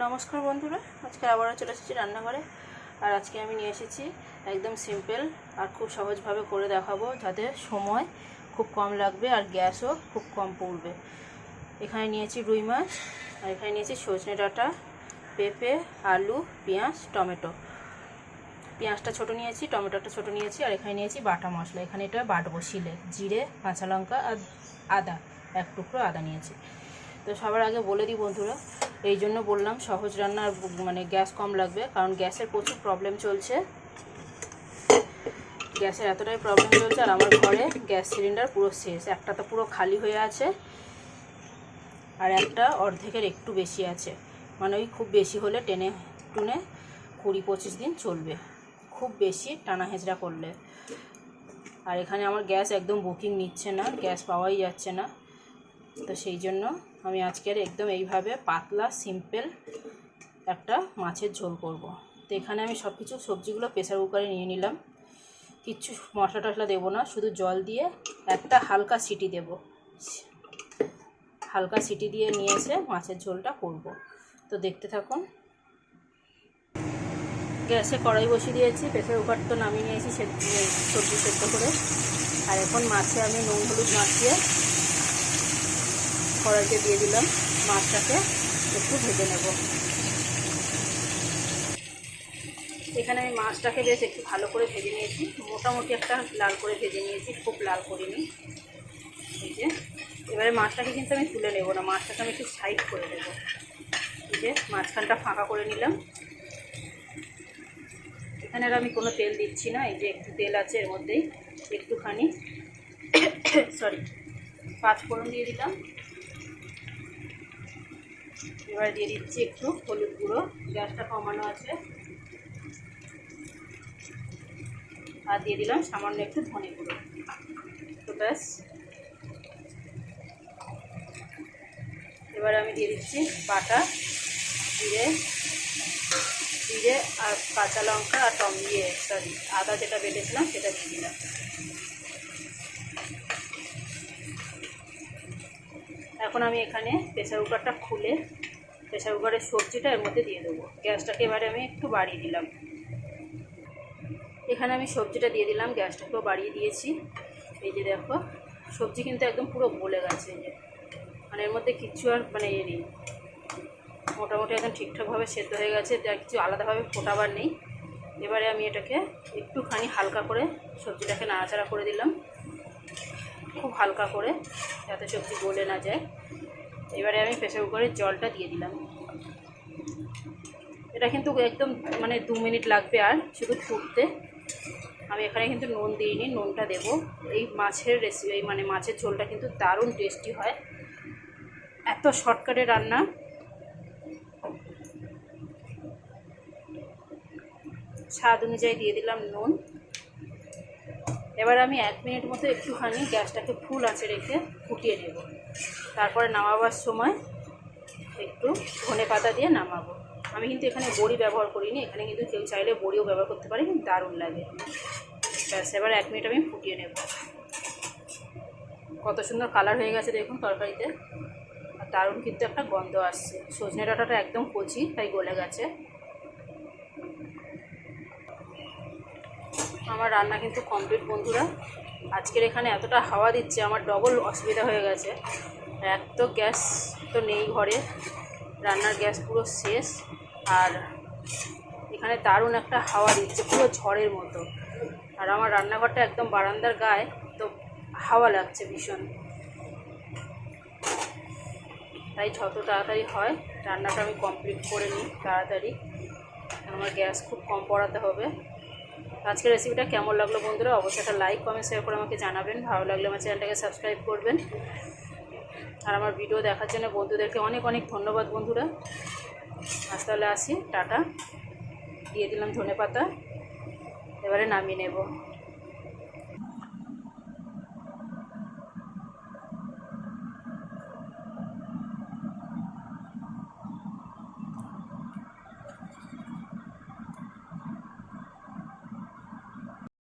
নমস্কার বন্ধুরা, আজকে আবারও চলে এসেছি রান্নাঘরে। আর আজকে আমি নিয়ে এসেছি একদম সিম্পল আর খুব সহজভাবে করে দেখাবো, যাতে সময় খুব কম লাগবে আর গ্যাসও খুব কম পড়বে। এখানে নিয়েছি রুই মাছ, আর এখানে নিয়েছি সজনে ডাঁটা, পেঁপে, আলু, পেঁয়াজ, টমেটো। পেঁয়াজটা ছোটো নিয়েছি, টমেটোটা ছোটো নিয়েছি, আর এখানে নিয়েছি বাটা মশলা। এখানে এটা বাটবো শিলে, জিরে, কাঁচা লঙ্কা আর আদা, এক টুকরো আদা নিয়েছি। তো সবার আগে বলে দিই বন্ধুরা, এই জন্য বললাম সহজ রান্না, মানে গ্যাস কম লাগবে, কারণ গ্যাসের প্রচুর প্রবলেম চলছে। গ্যাসের এতটাই প্রবলেম চলছে, আর আমার ঘরে গ্যাস সিলিন্ডার পুরো শেষ। একটা তো পুরো খালি হয়ে আছে, আর একটা অর্ধেকের একটু বেশি আছে। মানে ওই খুব বেশি হলে টেনে টুনে 20-25 দিন চলবে, খুব বেশি টানা হেঁচড়া করলে। আর এখানে আমার গ্যাস একদম বুকিং নিচ্ছে না, গ্যাস পাওয়াই যাচ্ছে না। তো সেই জন্য আমি আজকের একদম এইভাবে পাতলা সিম্পল একটা মাছের ঝোল করব। তো এখানে আমি সব কিছু সবজিগুলো প্রেসার কুকারে নিয়ে নিলাম। কিচ্ছু মশলা টশলা দেবো না, শুধু জল দিয়ে একটা হালকা সিটি দেব। হালকা সিটি দিয়ে নিয়ে এসে মাছের ঝোলটা করব। তো দেখতে থাকুন। গ্যাসে কড়াই বসিয়ে দিয়েছি, প্রেসার কুকার তো নামিয়ে নিয়েছি সবজি সেদ্ধ করে। আর এখন মাছে আমি নুন হলুদ মাখিয়ে কড়াইতে দিয়ে দিলাম। মাছটাকে একটু ভেজে নেব। এখানে আমি মাছটাকে বেশ একটু ভালো করে ভেজে নিয়েছি, মোটামুটি একটা লাল করে ভেজে নিয়েছি, খুব লাল করিনি। এই যে এবারে মাছটাকে কিন্তু আমি তুলে নেব না, মাছটাকে আমি একটু সাইড করে দেবো। এই যে মাঝখানটা ফাঁকা করে নিলাম। এখানে আর আমি কোনো তেল দিচ্ছি না, এই যে একটু তেল আছে এর মধ্যেই, একটুখানি পাঁচফোড়ন দিয়ে দিলাম। এবার দিয়ে দিচ্ছি একটু হলুদ গুঁড়ো, গ্যাসটা কমানো আছে। আর দিয়ে দিলাম সামান্য একটু ধনে গুঁড়ো। তো ব্যাস, এবার আমি দিয়ে দিচ্ছি বাটা জিরে আর কাঁচা লঙ্কা আর আদা যেটা বেটেছিলাম সেটা দিয়ে দিলাম। এখন আমি এখানে প্রেসার কুকারটা খুলে প্রেসার কুকারের সবজিটা এর মধ্যে দিয়ে দেবো। গ্যাসটাকে এবারে আমি একটু বাড়িয়ে দিলাম। এখানে আমি সবজিটা দিয়ে দিলাম, গ্যাসটাকেও বাড়িয়ে দিয়েছি। এই যে দেখো, সবজি কিন্তু একদম পুরো গলে গেছে। এই যে মানে এর মধ্যে কিচ্ছু আর মানে নেই, মোটামুটি একদম ঠিকঠাকভাবে সেদ্ধ হয়ে গেছে, আর কিছু আলাদাভাবে ফোটাবার নেই। এবারে আমি এটাকে একটুখানি হালকা করে সবজিটাকে নাড়াচাড়া করে দিলাম, খুব হালকা করে, যাতে সবজি গলে না যায়। এবারে আমি প্রেসার কুকারের জলটা দিয়ে দিলাম। এটা কিন্তু একদম মানে 2 মিনিট লাগবে আর শুধু ফুটতে। আমি এখানে কিন্তু নুন দিইনি, নুনটা দেবো। এই মাছের রেসিপি, মানে মাছের ঝোলটা কিন্তু দারুণ টেস্টি হয়, এত শর্টকাটে রান্না। স্বাদ অনুযায়ী দিয়ে দিলাম নুন। এবার আমি 1 মিনিট মতো একটুখানি গ্যাসটাকে ফুল আঁচে রেখে ফুটিয়ে নেব। তারপরে নামাবার সময় একটু ধনে পাতা দিয়ে নামাবো। আমি কিন্তু এখানে বড়ি ব্যবহার করিনি, এখানে কিন্তু কেউ চাইলে বড়িও ব্যবহার করতে পারে, কিন্তু দারুণ লাগে। ব্যাস, এবার 1 মিনিট আমি ফুটিয়ে নেব। কত সুন্দর কালার হয়ে গেছে দেখুন তরকারিতে, আর দারুণ কিন্তু একটা গন্ধ আসছে। সজনে ডাঁটাটা একদম কচি, তাই গলে গেছে। আমার রান্না কিন্তু কমপ্লিট বন্ধুরা। আজকের এখানে এতটা হাওয়া দিচ্ছে, আমার ডবল অসুবিধা হয়ে গেছে। এক তো গ্যাস তো নেই ঘরে, রান্নার গ্যাস পুরো শেষ, আর এখানে দারুণ একটা হাওয়া দিচ্ছে পুরো ঝড়ের মতো। আর আমার রান্নাঘরটা একদম বারান্দার গায়ে, তো হাওয়া লাগছে ভীষণ। তাই যত তাড়াতাড়ি হয় রান্নাটা আমি কমপ্লিট করে নিই তাড়াতাড়ি, আমার গ্যাস খুব কম পড়াতে হবে। আজকের রেসিপিটা কেমন লাগলো বন্ধুরা, অবশ্যই একটা লাইক কমেন্ট শেয়ার করে আমাকে জানাবেন। ভালো লাগলে আমার চ্যানেলটাকে সাবস্ক্রাইব করবেন। আর আমার ভিডিও দেখার জন্য বন্ধুদেরকে অনেক অনেক ধন্যবাদ বন্ধুরা। আজ তাহলে আসি, টাটা। দিয়ে দিলাম ধনেপাতা, এবারে নামিয়ে নেব।